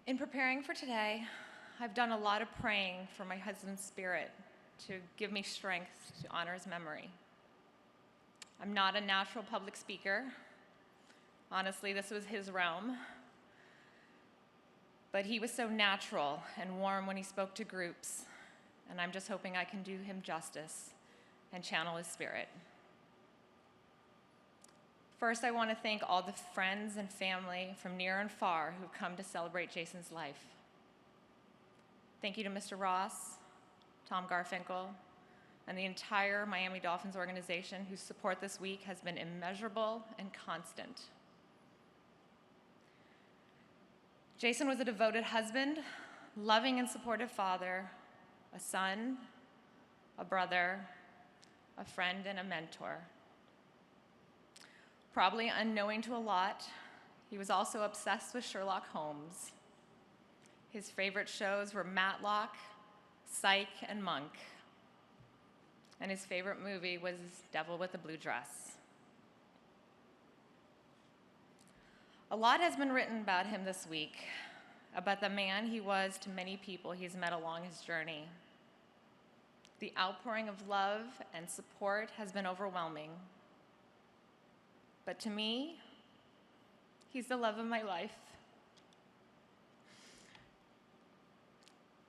In preparing for today, I've done a lot of praying for my husband's spirit to give me strength to honor his memory. I'm not a natural public speaker. Honestly, this was his realm. But he was so natural and warm when he spoke to groups, and I'm just hoping I can do him justice and channel his spirit. First, I want to thank all the friends and family from near and far who've come to celebrate Jason's life. Thank you to Mr. Ross, Tom Garfinkel, and the entire Miami Dolphins organization whose support this week has been immeasurable and constant. Jason was a devoted husband, loving and supportive father, a son, a brother, a friend, and a mentor. Probably unknowing to a lot, he was also obsessed with Sherlock Holmes. His favorite shows were Matlock, Psych, and Monk. And his favorite movie was Devil with a Blue Dress. A lot has been written about him this week, about the man he was to many people he's met along his journey. The outpouring of love and support has been overwhelming. But to me, he's the love of my life.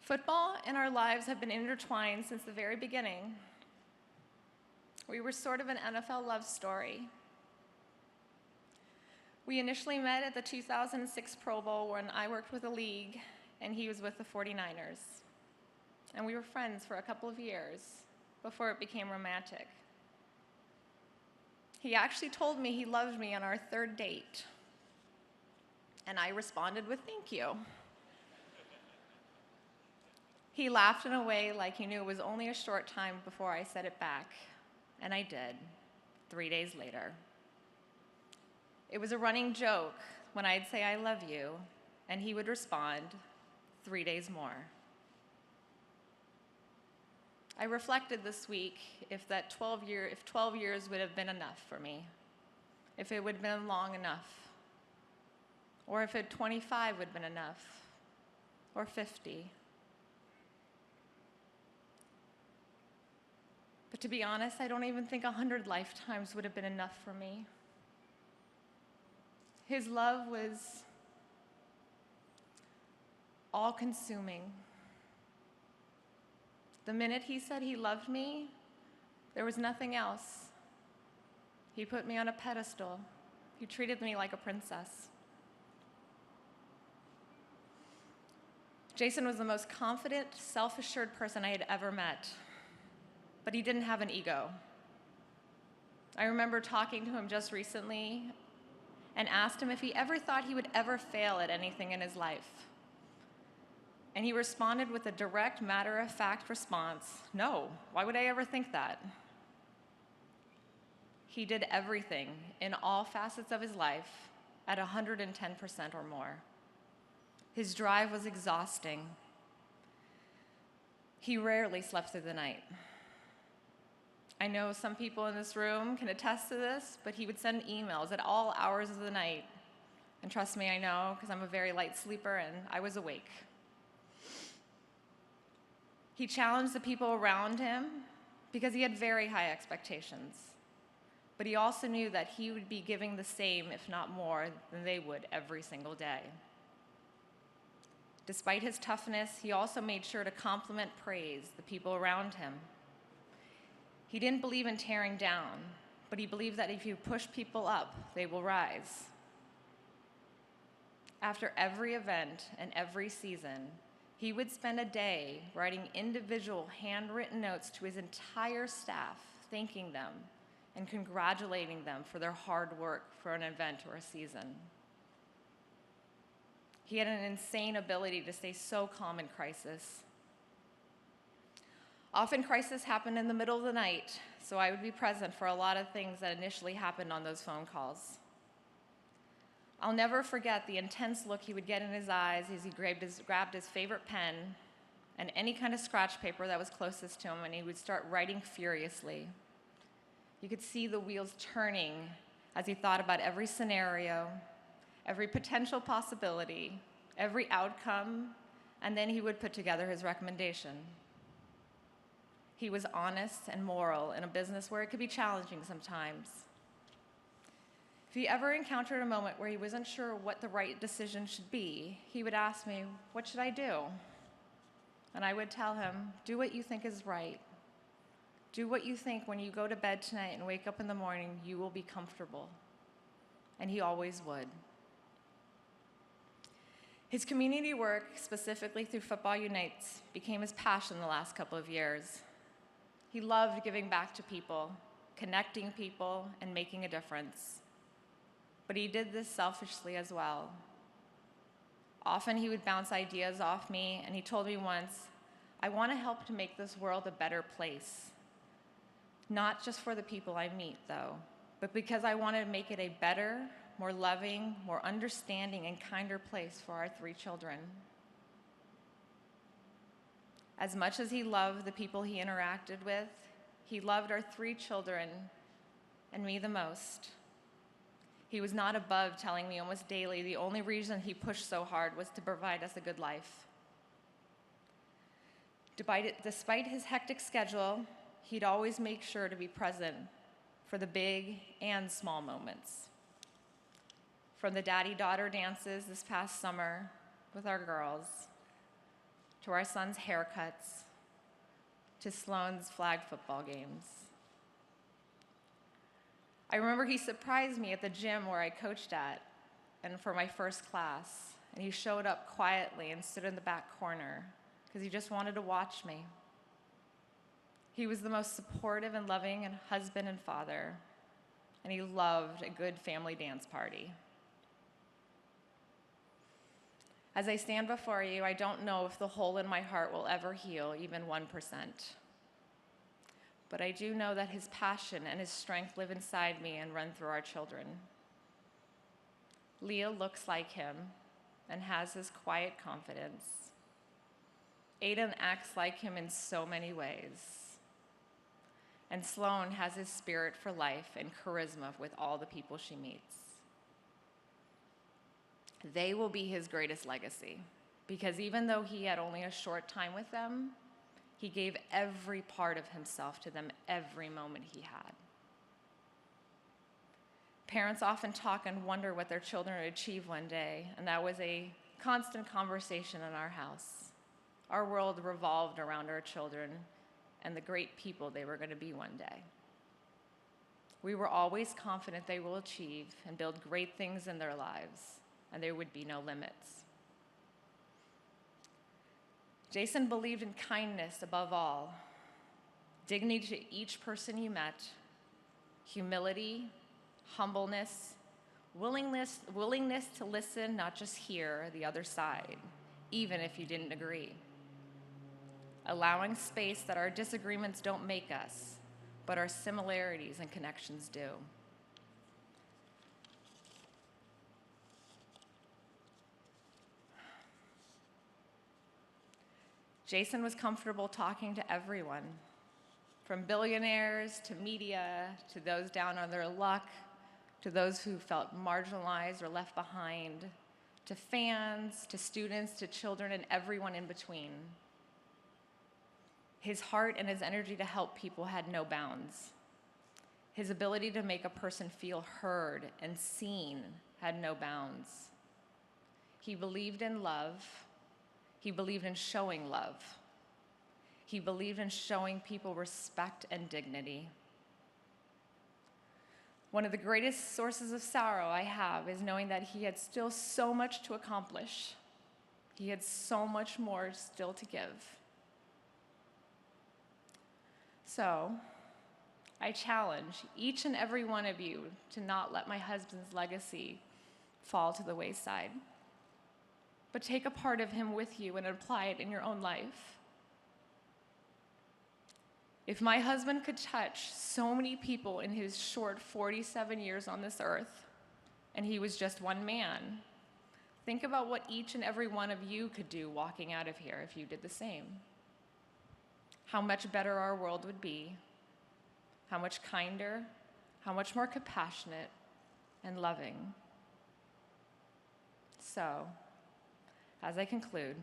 Football and our lives have been intertwined since the very beginning. We were sort of an NFL love story. We initially met at the 2006 Pro Bowl when I worked with the league and he was with the 49ers. And we were friends for a couple of years before it became romantic. He actually told me he loved me on our third date. And I responded with thank you. He laughed in a way like he knew it was only a short time before I said it back. And I did, 3 days later. It was a running joke when I'd say I love you, and he would respond, 3 days more. I reflected this week if 12 years would have been enough for me, if it would have been long enough, or if 25 would have been enough, or 50. But to be honest, I don't even think 100 lifetimes would have been enough for me. His love was all-consuming. The minute he said he loved me, there was nothing else. He put me on a pedestal. He treated me like a princess. Jason was the most confident, self-assured person I had ever met, but he didn't have an ego. I remember talking to him just recently and asked him if he ever thought he would ever fail at anything in his life. And he responded with a direct, matter-of-fact response, no, why would I ever think that? He did everything in all facets of his life at 110% or more. His drive was exhausting. He rarely slept through the night. I know some people in this room can attest to this, but he would send emails at all hours of the night. And trust me, I know, because I'm a very light sleeper and I was awake. He challenged the people around him because he had very high expectations. But he also knew that he would be giving the same, if not more, than they would every single day. Despite his toughness, he also made sure to compliment, praise the people around him. He didn't believe in tearing down, but he believed that if you push people up, they will rise. After every event and every season, he would spend a day writing individual handwritten notes to his entire staff, thanking them and congratulating them for their hard work for an event or a season. He had an insane ability to stay so calm in crisis. Often crisis happened in the middle of the night, so I would be present for a lot of things that initially happened on those phone calls. I'll never forget the intense look he would get in his eyes as he grabbed his favorite pen and any kind of scratch paper that was closest to him, and he would start writing furiously. You could see the wheels turning as he thought about every scenario, every potential possibility, every outcome, and then he would put together his recommendation. He was honest and moral in a business where it could be challenging sometimes. If he ever encountered a moment where he wasn't sure what the right decision should be, he would ask me, "What should I do?" And I would tell him, "Do what you think is right. Do what you think when you go to bed tonight and wake up in the morning, you will be comfortable." And he always would. His community work, specifically through Football Unites, became his passion the last couple of years. He loved giving back to people, connecting people, and making a difference. But he did this selfishly as well. Often he would bounce ideas off me, and he told me once, "I want to help to make this world a better place. Not just for the people I meet, though, but because I want to make it a better, more loving, more understanding, and kinder place for our 3 children." As much as he loved the people he interacted with, he loved our 3 children and me the most. He was not above telling me almost daily the only reason he pushed so hard was to provide us a good life. Despite his hectic schedule, he'd always make sure to be present for the big and small moments. From the daddy-daughter dances this past summer with our girls, to our son's haircuts, to Sloane's flag football games. I remember he surprised me at the gym where I coached at and for my first class, and he showed up quietly and stood in the back corner because he just wanted to watch me. He was the most supportive and loving and husband and father, and he loved a good family dance party. As I stand before you, I don't know if the hole in my heart will ever heal even 1%. But I do know that his passion and his strength live inside me and run through our children. Leah looks like him and has his quiet confidence. Aiden acts like him in so many ways. And Sloane has his spirit for life and charisma with all the people she meets. They will be his greatest legacy, because even though he had only a short time with them, he gave every part of himself to them every moment he had. Parents often talk and wonder what their children would achieve one day, and that was a constant conversation in our house. Our world revolved around our children and the great people they were going to be one day. We were always confident they will achieve and build great things in their lives, and there would be no limits. Jason believed in kindness above all, dignity to each person you met, humility, humbleness, willingness to listen, not just hear the other side, even if you didn't agree. Allowing space that our disagreements don't make us, but our similarities and connections do. Jason was comfortable talking to everyone, from billionaires to media, to those down on their luck, to those who felt marginalized or left behind, to fans, to students, to children, and everyone in between. His heart and his energy to help people had no bounds. His ability to make a person feel heard and seen had no bounds. He believed in love. He believed in showing love. He believed in showing people respect and dignity. One of the greatest sources of sorrow I have is knowing that he had still so much to accomplish. He had so much more still to give. So, I challenge each and every one of you to not let my husband's legacy fall to the wayside, but take a part of him with you and apply it in your own life. If my husband could touch so many people in his short 47 years on this earth, and he was just one man, think about what each and every one of you could do walking out of here if you did the same. How much better our world would be, how much kinder, how much more compassionate and loving. So, As I conclude,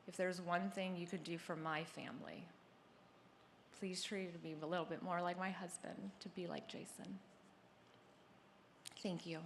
if there's one thing you could do for my family, please treat me a little bit more like my husband, to be like Jason. Thank you.